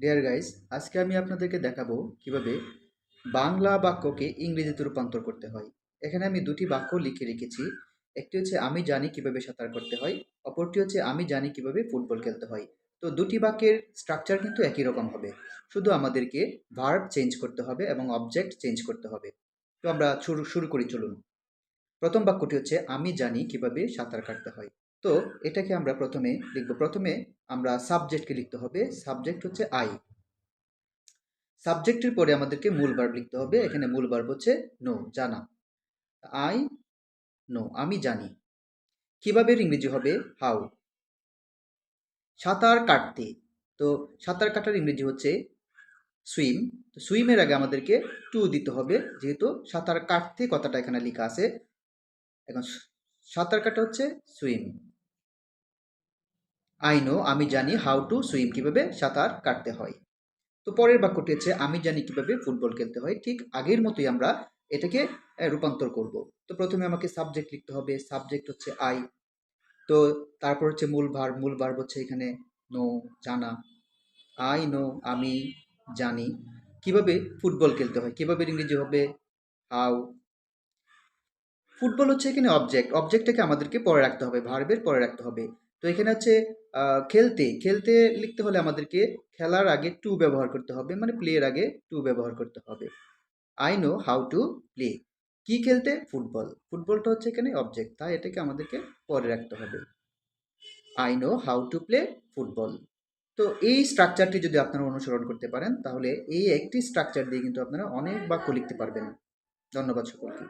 Deer guys, আজকে আমি আপনাদেরকে দেখাবো কিভাবে বাংলা বাক্যকে ইংরেজিতে রূপান্তর করতে হয়। এখানে আমি দুটি বাক্য লিখে রেখেছি। একটি হচ্ছে আমি জানি কিভাবে সাঁতার কাটতে হয়, অপরটি হচ্ছে আমি জানি কিভাবে ফুটবল খেলতে হয়। তো দুটি বাক্যের স্ট্রাকচার কিন্তু একই রকম হবে, শুধু আমাদেরকে ভার্ব চেঞ্জ করতে হবে এবং অবজেক্ট চেঞ্জ করতে হবে। তো আমরা শুরু শুরু করি, চলুন। প্রথম বাক্যটি হচ্ছে আমি জানি কিভাবে সাঁতার কাটতে হয়। তো এটাকে আমরা প্রথমে লিখব। প্রথমে আমরা সাবজেক্টকে লিখতে হবে। সাবজেক্ট হচ্ছে আই। সাবজেক্টের পরে আমাদেরকে মূল ভার্ব লিখতে হবে। এখানে মূল ভার্ব হচ্ছে নো, জানা। আই নো, আমি জানি। কিভাবে ইংরেজি হবে হাউ। সাঁতার কাটতে, তো সাঁতার কাটার ইংরেজি হচ্ছে সুইম। তো সুইমের আগে আমাদেরকে টু দিতে হবে, যেহেতু সাঁতার কাটতে কথাটা এখানে লেখা আছে। এখন সাঁতার কাটা হচ্ছে সুইম। আই নো, আমি জানি, হাউ টু সুইম, কিভাবে সাঁতার কাটতে হয়। তো পরের বাক্যটি হচ্ছে আমি জানি কিভাবে ফুটবল খেলতে হয়। ঠিক আগের মতোই আমরা এটাকে রূপান্তর করব। তো প্রথমে আমাকে সাবজেক্ট লিখতে হবে। সাবজেক্ট হচ্ছে আই। তো তারপর হচ্ছে মূল ভার্ব। মূল ভার্ব হচ্ছে এখানে নো, জানা। আই নো, আমি জানি কিভাবে ফুটবল খেলতে হয়। কিভাবে ইংরেজি হবে হাউ। ফুটবল হচ্ছে এখানে অবজেক্ট। অবজেক্টটাকে আমাদেরকে পরে রাখতে হবে, ভার্বের পরে রাখতে হবে। তো এখানে হচ্ছে খেলতে। খেলতে লিখতে হলে আমাদেরকে খেলার আগে টু ব্যবহার করতে হবে, মানে প্লের আগে টু ব্যবহার করতে হবে। I know how to play. কি খেলতে? ফুটবল। ফুটবলটা হচ্ছে এখানে অবজেক্ট, তাই এটাকে আমাদেরকে পরে রাখতে হবে। I know how to play football. তো এই স্ট্রাকচারটি যদি আপনারা অনুসরণ করতে পারেন, তাহলে এই একটি স্ট্রাকচার দিয়ে কিন্তু আপনারা অনেক বাক্য লিখতে পারবেন। ধন্যবাদ সকলকে।